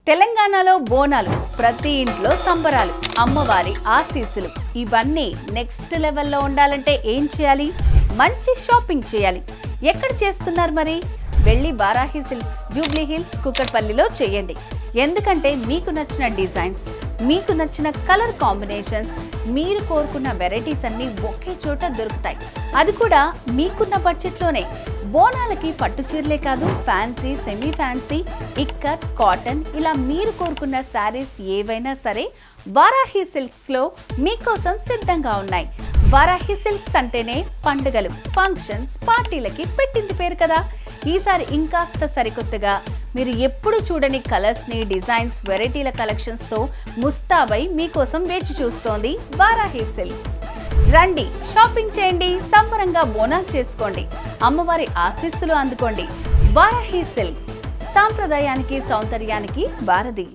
తెలంగాణలో బోనాలు, ప్రతి ఇంట్లో సంబరాలు, అమ్మవారి ఆశీస్సులు ఇవన్నీ నెక్స్ట్ లెవెల్లో ఉండాలంటే ఏం చేయాలి? మంచి షాపింగ్ చేయాలి. ఎక్కడ చేస్తున్నారు మరి? వెళ్ళి వారాహి సిల్క్స్, జూబ్లీ హిల్స్, కుకట్పల్లిలో చేయండి. ఎందుకంటే మీకు నచ్చిన డిజైన్స్, మీకు నచ్చిన కలర్ కాంబినేషన్స్, మీరు కోరుకున్న వెరైటీస్ అన్నీ ఒకే చోట దొరుకుతాయి. అది కూడా మీకున్న బడ్జెట్లోనే. బోనాలకి పట్టు చీరలే కాదు, fancy, semi fancy, ikat, cotton ఇలా మీరు కోరుకున్న శారీస్ ఏవైనా సరే వారాహి సిల్క్స్లో మీకోసం సిద్ధంగా ఉన్నాయి. వారాహి సిల్క్స్ అంటేనే పండుగలు, ఫంక్షన్స్, పార్టీలకి పెట్టింది పేరు కదా. ఈసారి ఇంకాస్త సరికొత్తగా మీరు ఎప్పుడు చూడని కలర్స్ని, డిజైన్స్, వెరైటీల కలెక్షన్స్తో ముస్తాబై మీకోసం వేచి చూస్తోంది వారాహి సిల్క్స్. రండి, షాపింగ్ చేయండి, సంబరంగా బోనాలు చేసుకోండి, అమ్మవారి ఆశీస్సులు అందుకోండి. వారాహి సిల్క్స్, సాంప్రదాయానికి, సౌందర్యానికి వారధి.